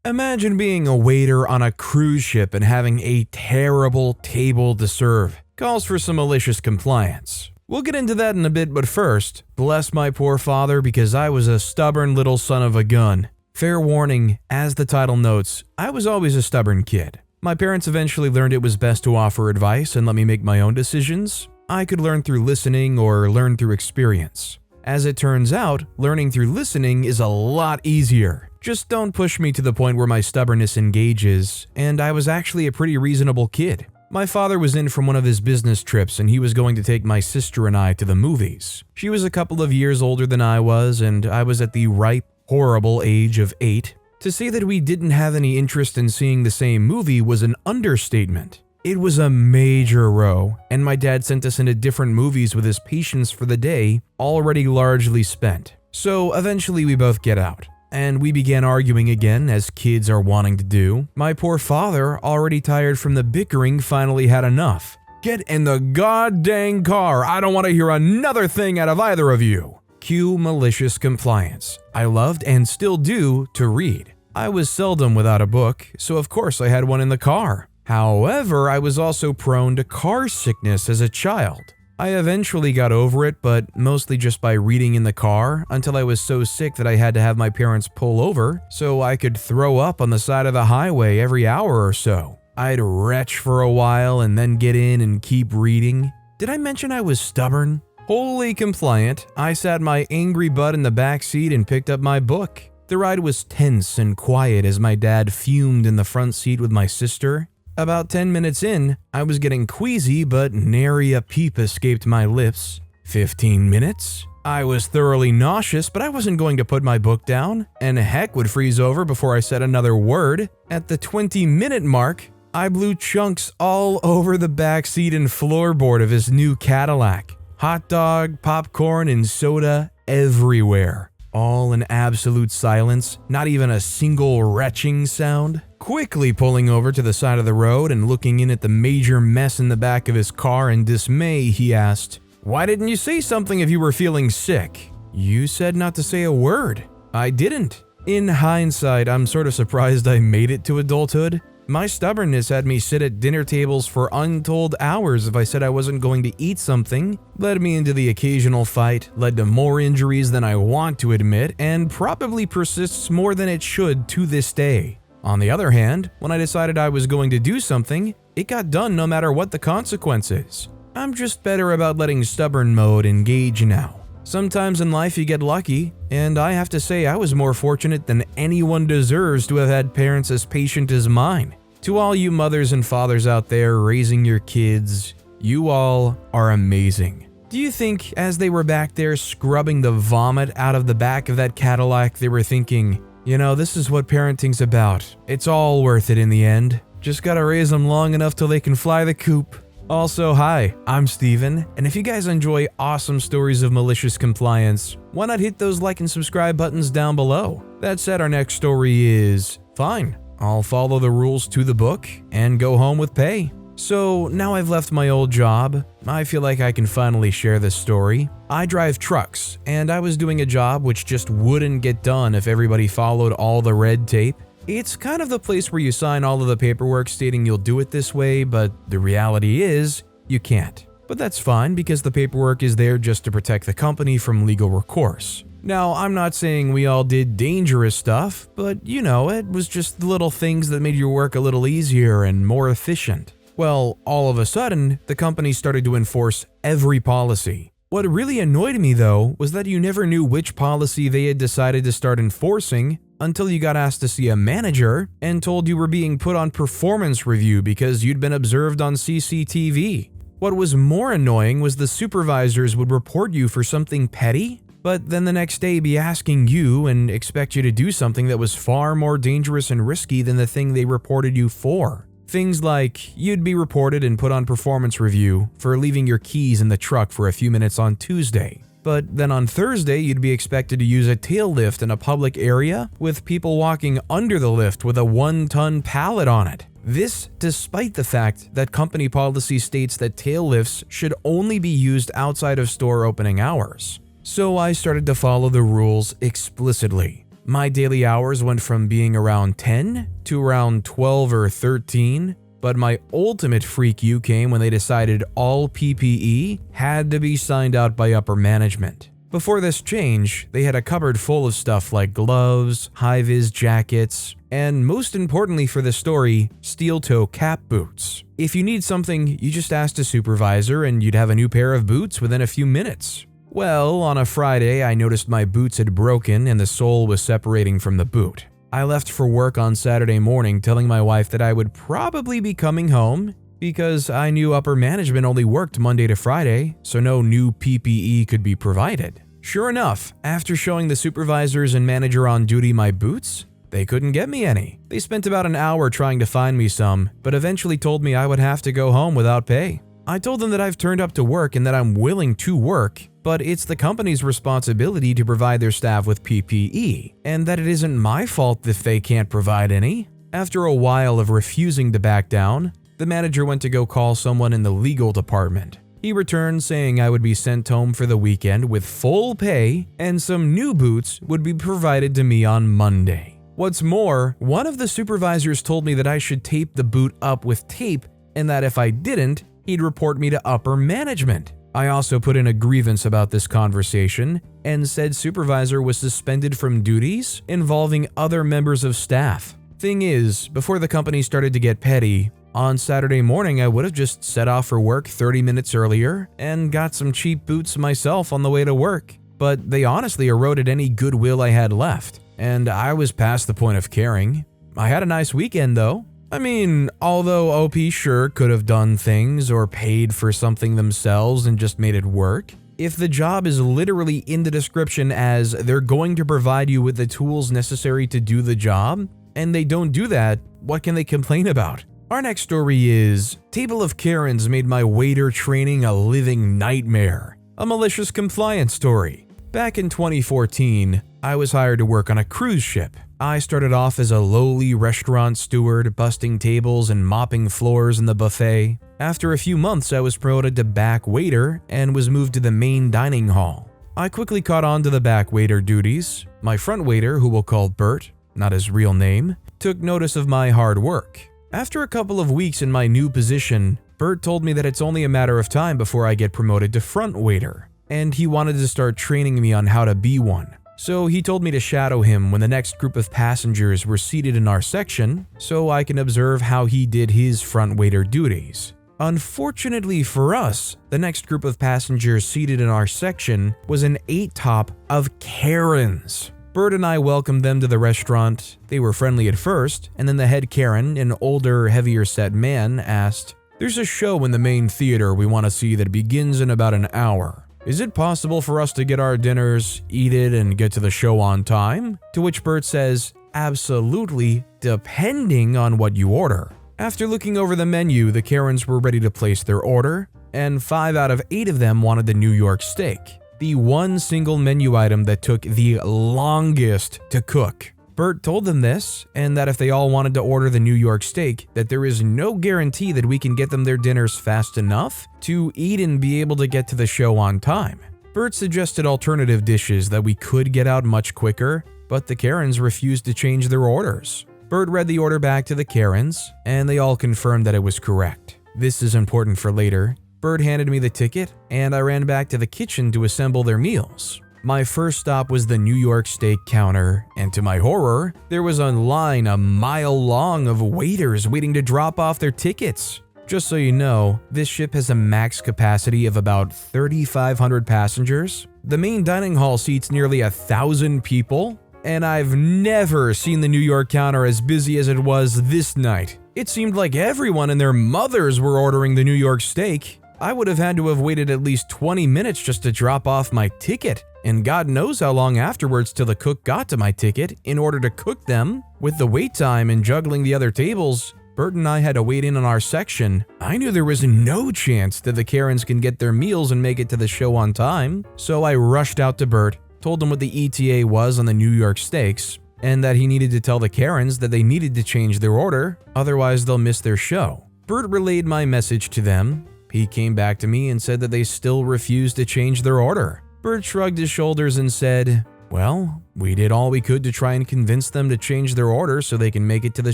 Imagine being a waiter on a cruise ship and having a terrible table to serve. Calls for some malicious compliance. We'll get into that in a bit, but first, bless my poor father because I was a stubborn little son of a gun. Fair warning, as the title notes, I was always a stubborn kid. My parents eventually learned it was best to offer advice and let me make my own decisions. I could learn through listening or learn through experience. As it turns out, learning through listening is a lot easier. Just don't push me to the point where my stubbornness engages, and I was actually a pretty reasonable kid. My father was in from one of his business trips and he was going to take my sister and I to the movies. She was a couple of years older than I was, and I was at the ripe, horrible age of 8. To say that we didn't have any interest in seeing the same movie was an understatement. It was a major row, and my dad sent us into different movies with his patience for the day already largely spent. So eventually we both get out, and we began arguing again, as kids are wanting to do. My poor father, already tired from the bickering, finally had enough. "Get in the goddamn car, I don't want to hear another thing out of either of you." Cue Malicious Compliance. I loved, and still do, to read. I was seldom without a book, so of course I had one in the car. However, I was also prone to car sickness as a child. I eventually got over it, but mostly just by reading in the car, until I was so sick that I had to have my parents pull over so I could throw up on the side of the highway every hour or so. I'd retch for a while and then get in and keep reading. Did I mention I was stubborn? Wholly compliant, I sat my angry butt in the back seat and picked up my book. The ride was tense and quiet as my dad fumed in the front seat with my sister. About 10 minutes in, I was getting queasy, but nary a peep escaped my lips. 15 minutes? I was thoroughly nauseous, but I wasn't going to put my book down, and heck would freeze over before I said another word. At the 20-minute mark, I blew chunks all over the backseat and floorboard of his new Cadillac. Hot dog, popcorn, and soda everywhere. All in absolute silence, not even a single retching sound. Quickly pulling over to the side of the road and looking in at the major mess in the back of his car in dismay, he asked, "Why didn't you say something if you were feeling sick?" "You said not to say a word." "I didn't." In hindsight, I'm sort of surprised I made it to adulthood. My stubbornness had me sit at dinner tables for untold hours if I said I wasn't going to eat something, led me into the occasional fight, led to more injuries than I want to admit, and probably persists more than it should to this day. On the other hand, when I decided I was going to do something, it got done no matter what the consequences. I'm just better about letting stubborn mode engage now. Sometimes in life you get lucky, and I have to say I was more fortunate than anyone deserves to have had parents as patient as mine. To all you mothers and fathers out there raising your kids, you all are amazing. Do you think as they were back there scrubbing the vomit out of the back of that Cadillac, they were thinking, you know, this is what parenting's about. It's all worth it in the end. Just gotta raise them long enough till they can fly the coop. Also, hi, I'm Steven, and if you guys enjoy awesome stories of malicious compliance, why not hit those like and subscribe buttons down below? That said, our next story is, fine, I'll follow the rules to the book and go home with pay. So now I've left my old job, I feel like I can finally share this story. I drive trucks, and I was doing a job which just wouldn't get done if everybody followed all the red tape. It's kind of the place where you sign all of the paperwork stating you'll do it this way, but the reality is, you can't. But that's fine because the paperwork is there just to protect the company from legal recourse. Now, I'm not saying we all did dangerous stuff, but you know, it was just the little things that made your work a little easier and more efficient. Well, all of a sudden, the company started to enforce every policy. What really annoyed me though was that you never knew which policy they had decided to start enforcing until you got asked to see a manager and told you were being put on performance review because you'd been observed on CCTV. What was more annoying was the supervisors would report you for something petty, but then the next day be asking you and expect you to do something that was far more dangerous and risky than the thing they reported you for. Things like, you'd be reported and put on performance review for leaving your keys in the truck for a few minutes on Tuesday. But then on Thursday, you'd be expected to use a tail lift in a public area with people walking under the lift with a 1-ton pallet on it. This despite the fact that company policy states that tail lifts should only be used outside of store opening hours. So I started to follow the rules explicitly. My daily hours went from being around 10 to around 12 or 13, but my ultimate freak you came when they decided all PPE had to be signed out by upper management. Before this change, they had a cupboard full of stuff like gloves, high-vis jackets, and most importantly for the story, steel-toe cap boots. If you need something, you just asked a supervisor and you'd have a new pair of boots within a few minutes. Well, on a Friday, I noticed my boots had broken and the sole was separating from the boot. I left for work on Saturday morning telling my wife that I would probably be coming home because I knew upper management only worked Monday to Friday, so no new PPE could be provided. Sure enough, after showing the supervisors and manager on duty my boots, they couldn't get me any. They spent about an hour trying to find me some, but eventually told me I would have to go home without pay. I told them that I've turned up to work and that I'm willing to work, but it's the company's responsibility to provide their staff with PPE, and that it isn't my fault if they can't provide any. After a while of refusing to back down, the manager went to go call someone in the legal department. He returned saying I would be sent home for the weekend with full pay and some new boots would be provided to me on Monday. What's more, one of the supervisors told me that I should tape the boot up with tape and that if I didn't, he'd report me to upper management. I also put in a grievance about this conversation and said supervisor was suspended from duties involving other members of staff. Thing is, before the company started to get petty, on Saturday morning I would have just set off for work 30 minutes earlier and got some cheap boots myself on the way to work. But they honestly eroded any goodwill I had left, and I was past the point of caring. I had a nice weekend though. I mean, although OP sure could have done things or paid for something themselves and just made it work, if the job is literally in the description as they're going to provide you with the tools necessary to do the job, and they don't do that, what can they complain about? Our next story is, Table of Karens made my waiter training a living nightmare. A malicious compliance story. Back in 2014, I was hired to work on a cruise ship. I started off as a lowly restaurant steward, busting tables and mopping floors in the buffet. After a few months, I was promoted to back waiter and was moved to the main dining hall. I quickly caught on to the back waiter duties. My front waiter, who we'll call Bert, not his real name, took notice of my hard work. After a couple of weeks in my new position, Bert told me that it's only a matter of time before I get promoted to front waiter, and he wanted to start training me on how to be one. So he told me to shadow him when the next group of passengers were seated in our section so I can observe how he did his front waiter duties. Unfortunately for us, the next group of passengers seated in our section was an 8-top of Karens. Bert and I welcomed them to the restaurant. They were friendly at first, and then the head Karen, an older, heavier-set man, asked, "There's a show in the main theater we want to see that begins in about an hour. Is it possible for us to get our dinners, eat it, and get to the show on time?" To which Bert says, "Absolutely, depending on what you order." After looking over the menu, the Karens were ready to place their order, and 5 out of 8 of them wanted the New York steak, the one single menu item that took the longest to cook. Bert told them this, and that if they all wanted to order the New York steak, that there is no guarantee that we can get them their dinners fast enough to eat and be able to get to the show on time. Bert suggested alternative dishes that we could get out much quicker, but the Karens refused to change their orders. Bert read the order back to the Karens, and they all confirmed that it was correct. This is important for later. Bert handed me the ticket, and I ran back to the kitchen to assemble their meals. My first stop was the New York steak counter, and to my horror, there was a line a mile long of waiters waiting to drop off their tickets. Just so you know, this ship has a max capacity of about 3,500 passengers. The main dining hall seats nearly 1,000 people, and I've never seen the New York counter as busy as it was this night. It seemed like everyone and their mothers were ordering the New York steak. I would have had to have waited at least 20 minutes just to drop off my ticket, and God knows how long afterwards till the cook got to my ticket in order to cook them. With the wait time and juggling the other tables, Bert and I had to wait in on our section. I knew there was no chance that the Karens can get their meals and make it to the show on time, so I rushed out to Bert, told him what the ETA was on the New York steaks, and that he needed to tell the Karens that they needed to change their order, otherwise they'll miss their show. Bert relayed my message to them. He came back to me and said that they still refused to change their order. Bert shrugged his shoulders and said, Well, we did all we could to try and convince them to change their order so they can make it to the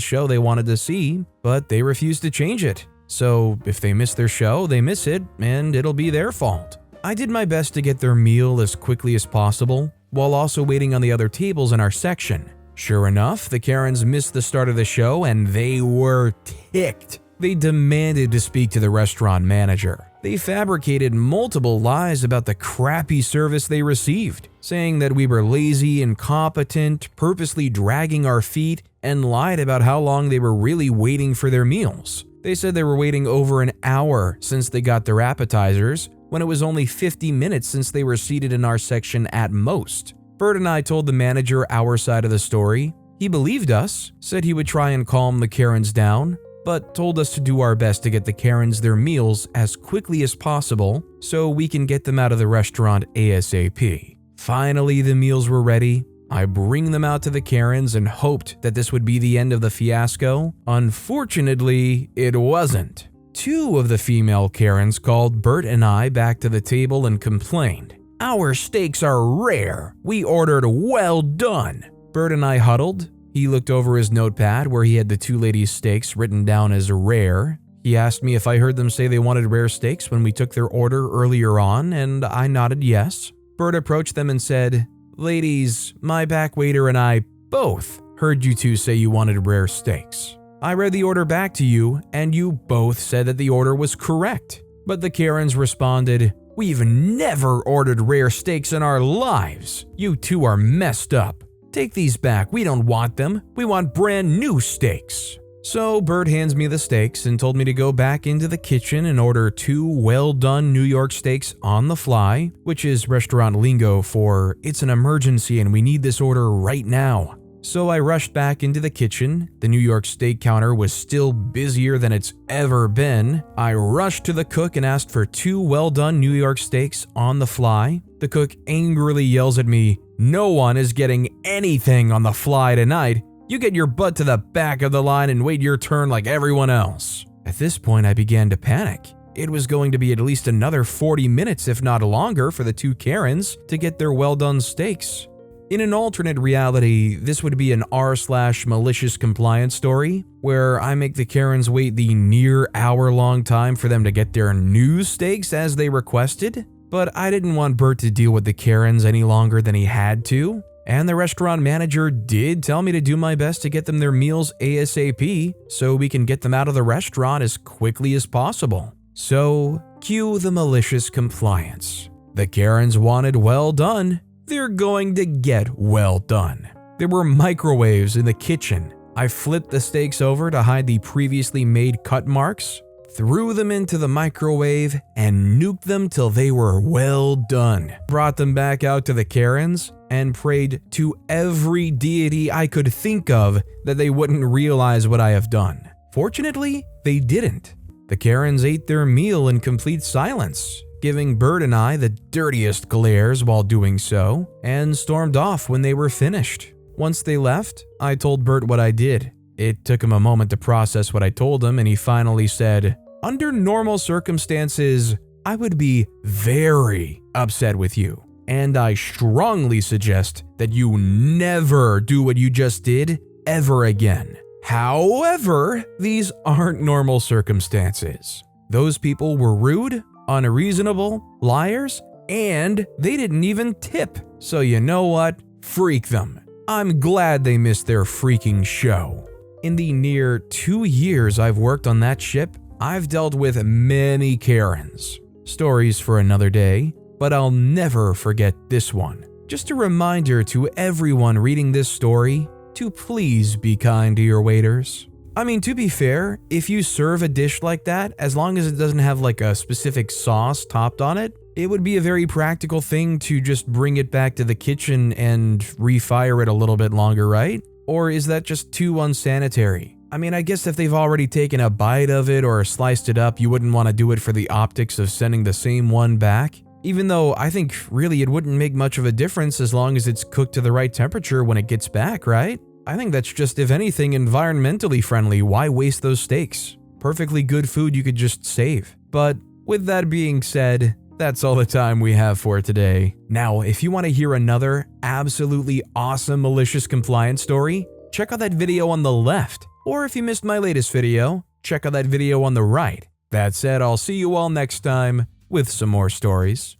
show they wanted to see, but they refused to change it. So if they miss their show, they miss it, and it'll be their fault. I did my best to get their meal as quickly as possible, while also waiting on the other tables in our section. Sure enough, the Karens missed the start of the show and they were ticked. They demanded to speak to the restaurant manager. They fabricated multiple lies about the crappy service they received, saying that we were lazy, incompetent, purposely dragging our feet, and lied about how long they were really waiting for their meals. They said they were waiting over an hour since they got their appetizers, when it was only 50 minutes since they were seated in our section at most. Bert and I told the manager our side of the story. He believed us, said he would try and calm the Karens down, but told us to do our best to get the Karens their meals as quickly as possible so we can get them out of the restaurant ASAP. Finally, the meals were ready. I bring them out to the Karens and hoped that this would be the end of the fiasco. Unfortunately, it wasn't. Two of the female Karens called Bert and I back to the table and complained, "Our steaks are rare. We ordered well done." Bert and I huddled. He looked over his notepad where he had the two ladies' steaks written down as rare. He asked me if I heard them say they wanted rare steaks when we took their order earlier on, and I nodded yes. Bert approached them and said, "Ladies, my back waiter and I both heard you two say you wanted rare steaks. I read the order back to you, and you both said that the order was correct." But the Karens responded, "We've never ordered rare steaks in our lives. You two are messed up. Take these back, we don't want them. We want brand new steaks." So Bert hands me the steaks and told me to go back into the kitchen and order 2 well-done New York steaks on the fly, which is restaurant lingo for "it's an emergency and we need this order right now." So I rushed back into the kitchen. The New York steak counter was still busier than it's ever been. I rushed to the cook and asked for 2 well-done New York steaks on the fly. The cook angrily yells at me, "No one is getting anything on the fly tonight. You get your butt to the back of the line and wait your turn like everyone else." At this point, I began to panic. It was going to be at least another 40 minutes, if not longer, for the 2 Karens to get their well-done steaks. In an alternate reality, this would be an rSlash Malicious Compliance Story, where I make the Karens wait the near hour-long time for them to get their new steaks as they requested. But I didn't want Bert to deal with the Karens any longer than he had to, and the restaurant manager did tell me to do my best to get them their meals ASAP so we can get them out of the restaurant as quickly as possible. So, cue the malicious compliance. The Karens wanted well done. They're going to get well done. There were microwaves in the kitchen. I flipped the steaks over to hide the previously made cut marks, threw them into the microwave, and nuked them till they were well done. Brought them back out to the Karens and prayed to every deity I could think of that they wouldn't realize what I have done. Fortunately, they didn't. The Karens ate their meal in complete silence, giving Bert and I the dirtiest glares while doing so, and stormed off when they were finished. Once they left, I told Bert what I did. It took him a moment to process what I told him, and he finally said, "Under normal circumstances, I would be very upset with you, and I strongly suggest that you never do what you just did ever again. However, these aren't normal circumstances. Those people were rude, unreasonable, liars, and they didn't even tip. So you know what? Freak them. I'm glad they missed their freaking show." In the near 2 years I've worked on that ship, I've dealt with many Karens. Stories for another day, but I'll never forget this one. Just a reminder to everyone reading this story to please be kind to your waiters. I mean, to be fair, if you serve a dish like that, as long as it doesn't have like a specific sauce topped on it, it would be a very practical thing to just bring it back to the kitchen and refire it a little bit longer, right? Or is that just too unsanitary? I mean, I guess if they've already taken a bite of it or sliced it up, you wouldn't want to do it for the optics of sending the same one back. Even though I think really it wouldn't make much of a difference as long as it's cooked to the right temperature when it gets back, right? I think that's just, if anything, environmentally friendly. Why waste those steaks? Perfectly good food you could just save. But with that being said, That's all the time we have for today. Now, if you want to hear another absolutely awesome malicious compliance story, check out that video on the left. Or if you missed my latest video, check out that video on the right. That said, I'll see you all next time with some more stories.